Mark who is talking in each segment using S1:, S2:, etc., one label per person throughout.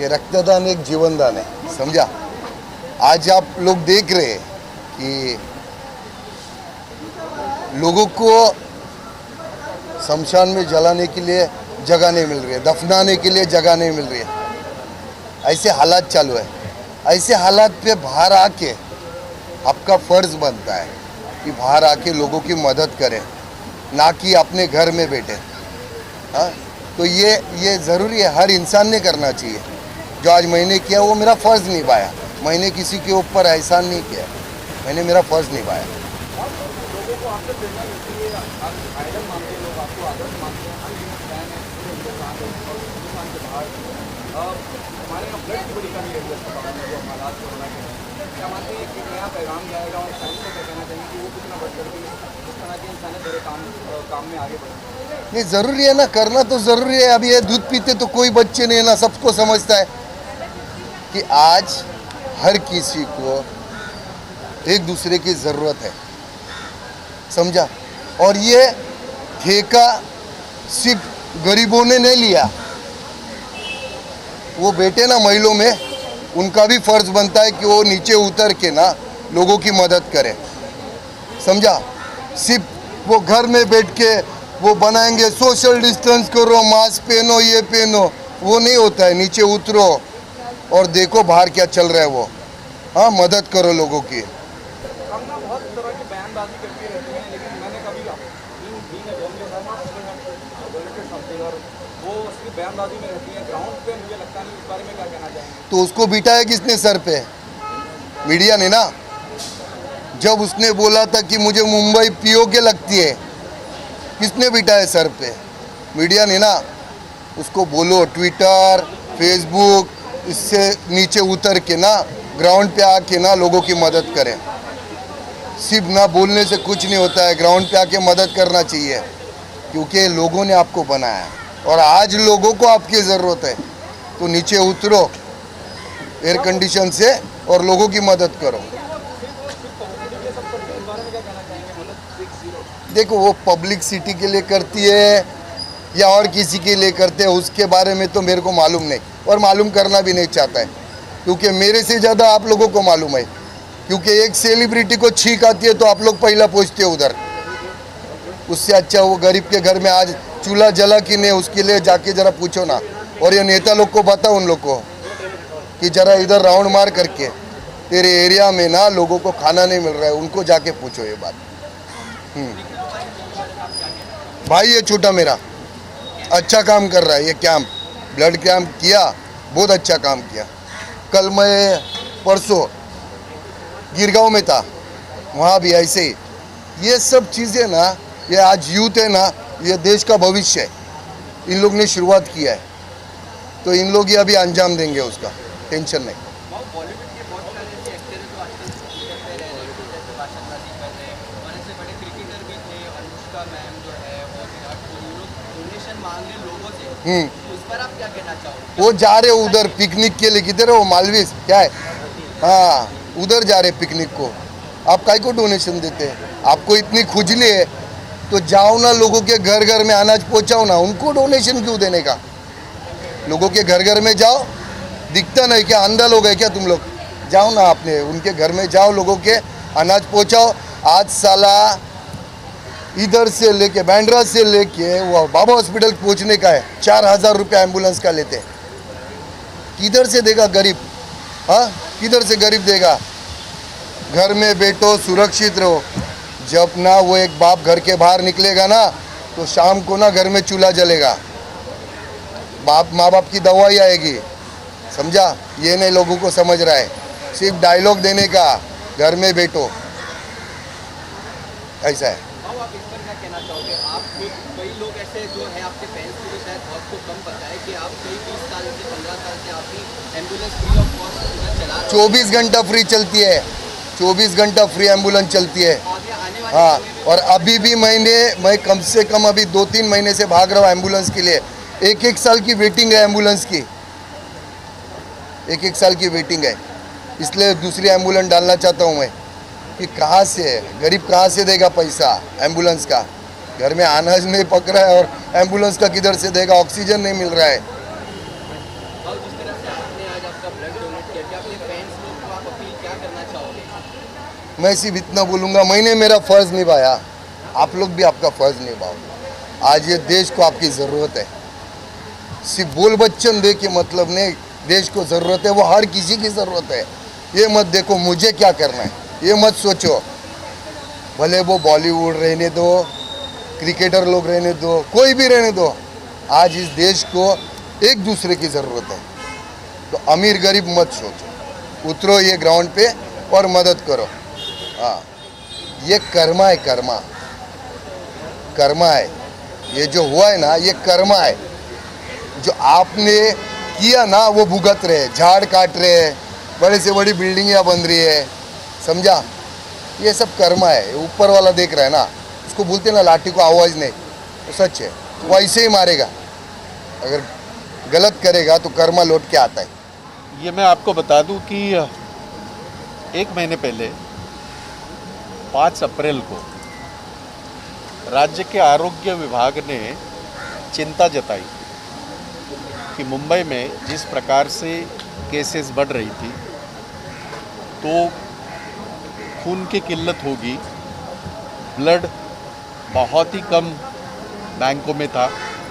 S1: कि रक्तदान एक जीवन दान है, समझा। आज आप लोग देख रहे हैं कि लोगों को शमशान में जलाने के लिए जगह नहीं मिल रही है, दफनाने के लिए जगह नहीं मिल रही है, ऐसे हालात चालू है। ऐसे हालात पे बाहर आके आपका फर्ज बनता है कि बाहर आके लोगों की मदद करें, ना कि अपने घर में बैठे। हाँ, तो ये ज़रूरी है, हर इंसान ने करना चाहिए। जो आज मैंने किया वो मेरा फ़र्ज़ निभाया। मैंने किसी के ऊपर एहसान नहीं किया, मैंने मेरा फ़र्ज़ निभाया। नहीं, ज़रूरी है ना, करना तो ज़रूरी है। अभी ये दूध पीते तो कोई बच्चे नहीं है ना, सबको समझता है कि आज हर किसी को एक दूसरे की ज़रूरत है, समझा। और ये ठेका सिर्फ गरीबों ने नहीं लिया, वो बेटे ना महिलों में, उनका भी फर्ज बनता है कि वो नीचे उतर के ना लोगों की मदद करें, समझा। सिर्फ वो घर में बैठ के वो बनाएंगे सोशल डिस्टेंस करो, मास्क पहनो, ये पहनो, वो नहीं होता है। नीचे उतरो और देखो बाहर क्या चल रहा है वो। हाँ, मदद करो लोगों की।
S2: बहुत तरह की बयानबाजी करती रहती हैं, लेकिन मैंने कभी वो उसकी बयानबाजी में रहती है, ग्राउंड पे मुझे लगता नहीं। इस बारे में क्या कहना चाहेंगे?
S1: तो उसको बिठाया किसने सर पे? मीडिया ने ना। जब उसने बोला था कि मुझे मुंबई पीओके लगती है, किसने बिठाया सर पे? मीडिया ने ना। उसको बोलो ट्विटर, फेसबुक, इससे नीचे उतर के ना ग्राउंड पे आके ना लोगों की मदद करें। सिर्फ ना बोलने से कुछ नहीं होता है, ग्राउंड पे आके मदद करना चाहिए, क्योंकि लोगों ने आपको बनाया है और आज लोगों को आपकी ज़रूरत है। तो नीचे उतरो एयर कंडीशन से और लोगों की मदद करो। देखो, वो पब्लिक सिटी के लिए करती है या और किसी के लिए करते हैं, उसके बारे में तो मेरे को मालूम नहीं और मालूम करना भी नहीं चाहता है, क्योंकि मेरे से ज़्यादा आप लोगों को मालूम है। क्योंकि एक सेलिब्रिटी को छींक आती है तो आप लोग पहला पहुँचते हो उधर। उससे अच्छा वो गरीब के घर में आज चूल्हा जला कि नहीं, उसके लिए जाके ज़रा पूछो ना। और ये नेता लोग को बताओ उन लोग को कि ज़रा इधर राउंड मार करके तेरे एरिया में ना लोगों को खाना नहीं मिल रहा है, उनको जाके पूछो ये बात। भाई ये छोटा मेरा अच्छा काम कर रहा है, ये कैंप, ब्लड कैंप किया, बहुत अच्छा काम किया। कल मैं परसों गिरगांव में था, वहाँ भी ऐसे ही। ये सब चीज़ें ना, ये आज यूथ है ना, ये देश का भविष्य है। इन लोग ने शुरुआत किया है, तो इन लोग ही अभी अंजाम देंगे उसका, टेंशन नहीं।
S2: उस पर आप क्या कहना चाहोगे?
S1: वो जा रहे उधर पिकनिक के लिए, किधर है वो, मालवीज क्या है, हाँ उधर जा रहे पिकनिक को। आप काय को डोनेशन देते हैं? आपको इतनी खुजली है तो जाओ ना, लोगों के घर घर में अनाज पहुंचाओ ना। उनको डोनेशन क्यों देने का? लोगों के घर घर में जाओ, दिखता नहीं क्या, अंधा लोग है क्या तुम लोग? जाओ ना, आपने उनके घर में जाओ, लोगों के अनाज पहुंचाओ। आज साला इधर से लेके बैंड्रा से लेके वो बाबा हॉस्पिटल पहुंचने का है, 4000 रुपये एम्बुलेंस का लेते हैं। किधर से देगा गरीब? हाँ, किधर से गरीब देगा? घर में बैठो, सुरक्षित रहो। जब ना वो एक बाप घर के बाहर निकलेगा ना, तो शाम को ना घर में चूल्हा जलेगा, माँ बाप की दवाई आएगी, समझा। ये नहीं लोगों को समझ रहा है, सिर्फ डायलॉग देने का, घर में बैठो, ऐसा है।
S2: आप इस पर क्या कहना चाहोगे? आप कई लोग ऐसे जो है आपके फैंस को भी शायद बहुत को कम पता है कि आप कई 20 साल से 15 साल से आप भी एम्बुलेंस फ्री ऑफ कॉस्ट उधर चला रहे हैं।
S1: 24 घंटा फ्री चलती है, 24 घंटा फ्री एम्बुलेंस चलती है।
S2: आगे आने वाले
S1: हाँ,
S2: समय में
S1: और अभी भी मैं कम से कम अभी 2-3 महीने से भाग रहा हूँ एम्बुलेंस के लिए। एक साल की वेटिंग है एम्बुलेंस की, एक साल की वेटिंग है। इसलिए दूसरी एम्बुलेंस डालना चाहता हूँ मैं, कि कहाँ से गरीब कहाँ से देगा पैसा एम्बुलेंस का? घर में अनाज नहीं पक रहा है और एम्बुलेंस का किधर से देगा? ऑक्सीजन नहीं मिल रहा है।
S2: और जिस तरह से आपने
S1: मैं सिर्फ इतना बोलूँगा, मैंने मेरा फ़र्ज़ निभाया, आप लोग भी आपका फ़र्ज़ निभाओ। आज ये देश को आपकी ज़रूरत है, सिर्फ बोल बच्चन दे के मतलब नहीं, देश को ज़रूरत है, वो हर किसी की ज़रूरत है। ये मत देखो मुझे क्या करना है, ये मत सोचो, भले वो बॉलीवुड रहने दो, क्रिकेटर लोग रहने दो, कोई भी रहने दो, आज इस देश को एक दूसरे की ज़रूरत है। तो अमीर गरीब मत सोचो, उतरो ये ग्राउंड पे और मदद करो। हाँ, ये कर्मा है, कर्मा कर्मा है, ये जो हुआ है ना ये कर्मा है। जो आपने किया ना वो भुगत रहे, झाड़ काट रहे हैं, बड़े से बड़ी बिल्डिंग बन रही है, समझा? ये सब कर्मा है, ऊपर वाला देख रहा है ना, उसको बोलते ना लाठी को आवाज़ नहीं, तो सच है, वो ऐसे ही मारेगा। अगर गलत करेगा तो कर्मा लौट के आता है।
S3: ये मैं आपको बता दूं कि 1 महीने पहले 5 अप्रैल को राज्य के आरोग्य विभाग ने चिंता जताई कि मुंबई में जिस प्रकार से केसेस बढ़ रही थी तो खून की किल्लत होगी, ब्लड बहुत ही कम बैंकों में था,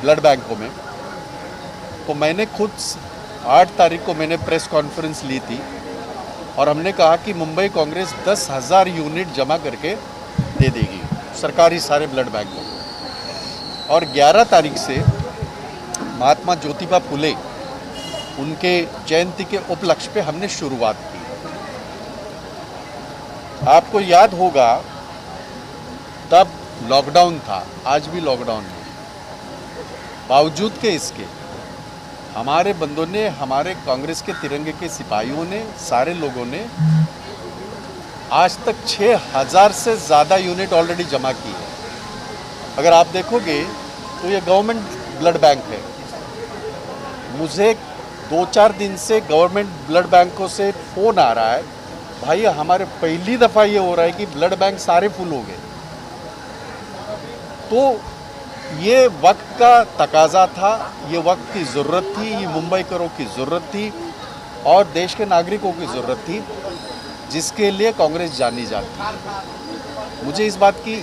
S3: ब्लड बैंकों में। तो मैंने खुद 8 तारीख को मैंने प्रेस कॉन्फ्रेंस ली थी और हमने कहा कि मुंबई कांग्रेस 10,000 यूनिट जमा करके दे देगी सरकारी सारे ब्लड बैंकों को। और 11 तारीख से महात्मा ज्योतिबा फुले उनके जयंती के उपलक्ष्य पे हमने शुरुआत की। आपको याद होगा तब लॉकडाउन था, आज भी लॉकडाउन है। बावजूद के इसके हमारे बंदों ने, हमारे कांग्रेस के तिरंगे के सिपाहियों ने, सारे लोगों ने आज तक 6,000 से ज़्यादा यूनिट ऑलरेडी जमा की है। अगर आप देखोगे तो ये गवर्नमेंट ब्लड बैंक है। मुझे 2-4 दिन से गवर्नमेंट ब्लड बैंकों से फ़ोन आ रहा है, भाई हमारे पहली दफ़ा ये हो रहा है कि ब्लड बैंक सारे फुल हो गए। तो ये वक्त का तकाजा था, ये वक्त की ज़रूरत थी, ये मुंबई करों की ज़रूरत थी और देश के नागरिकों की ज़रूरत थी, जिसके लिए कांग्रेस जानी जाती है। मुझे इस बात की,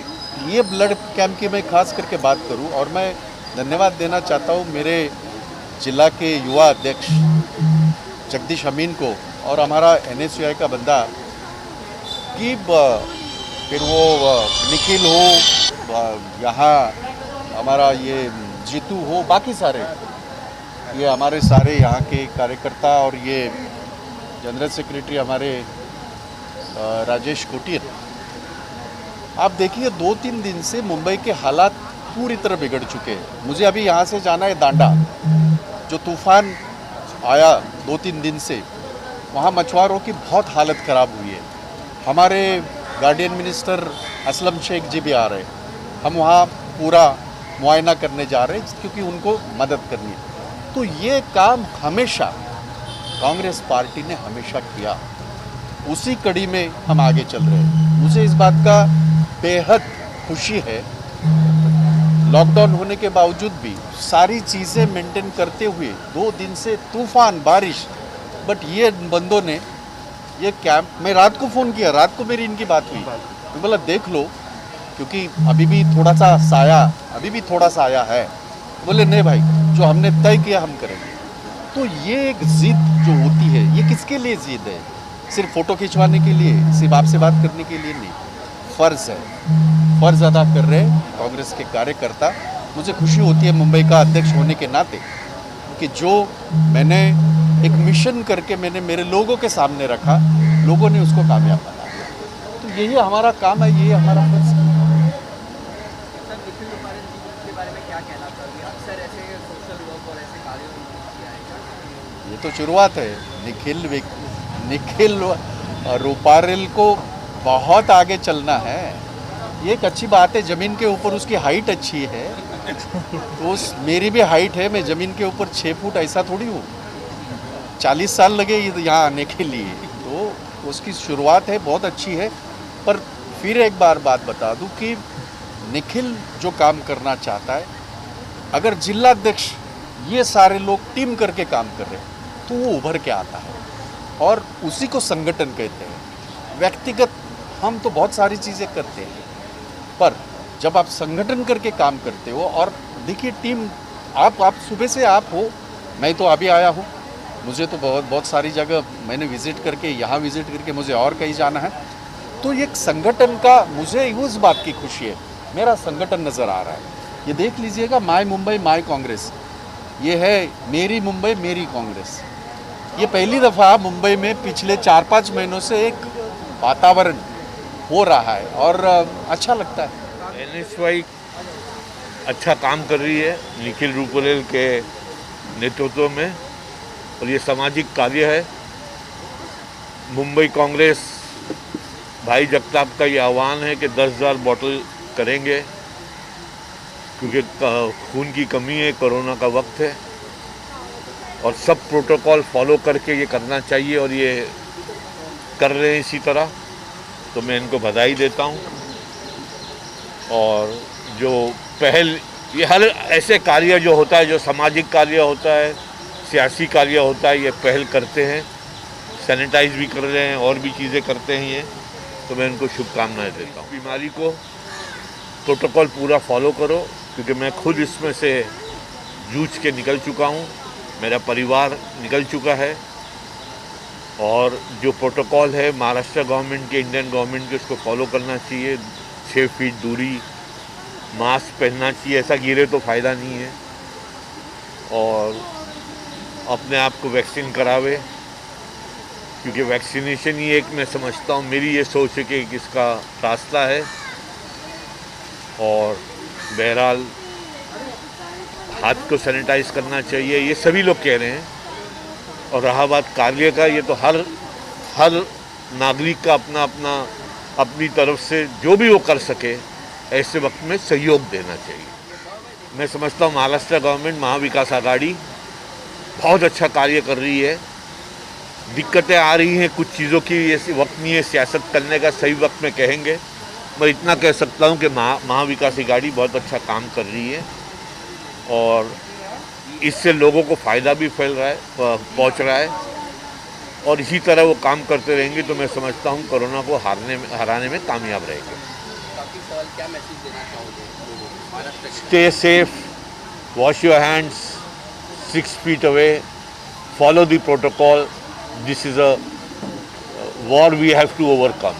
S3: ये ब्लड कैंप की मैं खास करके बात करूं और मैं धन्यवाद देना चाहता हूं मेरे जिला के युवा अध्यक्ष जगदीश अमीन को और हमारा NSUI का बंदा कि फिर वो निखिल हो, यहाँ हमारा ये जीतू हो, बाकी सारे ये हमारे सारे यहाँ के कार्यकर्ता और ये जनरल सेक्रेटरी हमारे राजेश कोटियर। आप देखिए 2-3 दिन से मुंबई के हालात पूरी तरह बिगड़ चुके हैं। मुझे अभी यहाँ से जाना है दांडा, जो तूफान आया 2-3 दिन से, वहाँ मछुआरों की बहुत हालत ख़राब हुई है। हमारे गार्डियन मिनिस्टर असलम शेख जी भी आ रहे हैं, हम वहाँ पूरा मुआयना करने जा रहे हैं क्योंकि उनको मदद करनी है। तो ये काम हमेशा कांग्रेस पार्टी ने हमेशा किया, उसी कड़ी में हम आगे चल रहे हैं। मुझे इस बात का बेहद खुशी है, लॉकडाउन होने के बावजूद भी सारी चीज़ें मेंटेन करते हुए 2 दिन से तूफान बारिश, बट ये बंदों ने ये कैंप, मैं रात को फ़ोन किया, रात को मेरी इनकी बात हुई, मैं बोला देख लो क्योंकि अभी भी थोड़ा सा आया है। बोले नहीं भाई, जो हमने तय किया हम करेंगे। तो ये एक जिद जो होती है, ये किसके लिए जिद है? सिर्फ फ़ोटो खिंचवाने के लिए, सिर्फ आपसे बात करने के लिए नहीं, फ़र्ज़ है, फ़र्ज़ अदा कर रहे हैं कांग्रेस के कार्यकर्ता। मुझे खुशी होती है मुंबई का अध्यक्ष होने के नाते कि जो मैंने एक मिशन करके मैंने मेरे लोगों के सामने रखा, लोगों ने उसको कामयाब बनाया। तो यही हमारा काम है, यही हमारा फ़र्ज़ है।
S2: सर, निखिल रुपारेल जी के बारे में क्या कहना चाहोगे? अक्सर ऐसे सोशल वर्क और ऐसे कार्यों में किया है।
S3: ये तो शुरुआत है। निखिल रुपारेल को बहुत आगे चलना है। ये एक अच्छी बात है, ज़मीन के ऊपर उसकी हाइट अच्छी है, तो मेरी भी हाइट है, मैं ज़मीन के ऊपर 6 फुट ऐसा थोड़ी हूँ। 40 साल लगे यहाँ आने के लिए, तो उसकी शुरुआत है, बहुत अच्छी है। पर फिर एक बार बात बता दूँ कि निखिल जो काम करना चाहता है, अगर जिलाध्यक्ष ये सारे लोग टीम करके काम कर रहे हैं तो वो उभर के आता है और उसी को संगठन कहते हैं। व्यक्तिगत हम तो बहुत सारी चीज़ें करते हैं, पर जब आप संगठन करके काम करते हो और देखिए टीम, आप सुबह से आप हो, मैं तो अभी आया हूँ, मुझे तो बहुत सारी जगह मैंने विज़िट करके, यहाँ विज़िट करके मुझे और कहीं जाना है, तो ये एक संगठन का मुझे उस बात की खुशी है, मेरा संगठन नज़र आ रहा है। ये देख लीजिएगा, माय मुंबई माय कांग्रेस, ये है मेरी मुंबई मेरी कांग्रेस। ये पहली दफ़ा मुंबई में पिछले 4-5 महीनों से एक वातावरण हो रहा है और अच्छा लगता है।
S4: एनएसवाई अच्छा काम कर रही है निखिल रूपोरेल के नेतृत्व में, और ये सामाजिक कार्य है। मुंबई कांग्रेस भाई जगताप का ये आह्वान है कि 10,000 बॉटल करेंगे, क्योंकि खून की कमी है, कोरोना का वक्त है और सब प्रोटोकॉल फॉलो करके ये करना चाहिए, और ये कर रहे हैं इसी तरह, तो मैं इनको बधाई देता हूँ। और जो पहल, ये हर ऐसे कार्य जो होता है, जो सामाजिक कार्य होता है, सियासी कार्य होता है, ये पहल करते हैं, सैनिटाइज भी कर रहे हैं और भी चीज़ें करते हैं ये, तो मैं इनको शुभकामनाएं देता हूँ। बीमारी को प्रोटोकॉल पूरा फॉलो करो, क्योंकि मैं खुद इसमें से जूझ के निकल चुका हूँ, मेरा परिवार निकल चुका है, और जो प्रोटोकॉल है महाराष्ट्र गवर्नमेंट के, इंडियन गवर्नमेंट के, उसको फॉलो करना चाहिए। 6 फीट दूरी, मास्क पहनना चाहिए, ऐसा गिरे तो फ़ायदा नहीं है, और अपने आप को वैक्सीन करावे, क्योंकि वैक्सीनेशन ही एक, मैं समझता हूँ, मेरी ये सोच है कि इसका रास्ता है। और बहरहाल हाथ को सैनिटाइज करना चाहिए, ये सभी लोग कह रहे हैं। और रहा बात कार्य का, ये तो हर नागरिक का अपनी तरफ से जो भी वो कर सके, ऐसे वक्त में सहयोग देना चाहिए। मैं समझता हूँ महाराष्ट्र गवर्नमेंट, महाविकास आघाड़ी बहुत अच्छा कार्य कर रही है। दिक्कतें आ रही हैं कुछ चीज़ों की, ये वक्त नहीं है सियासत करने का, सही वक्त में कहेंगे। मैं इतना कह सकता हूँ कि महाविकास आघाड़ी बहुत अच्छा काम कर रही है, और इससे लोगों को फ़ायदा भी पहुँच रहा है, और इसी तरह वो काम करते रहेंगे तो मैं समझता हूँ कोरोना को हराने में कामयाब रहेंगे।
S2: बाकी सवाल, क्या मैसेज देना चाहोगे लोगों को महाराष्ट्र के?
S4: Stay safe, wash your hands 6 feet away, follow the protocol. This is a war we have to overcome.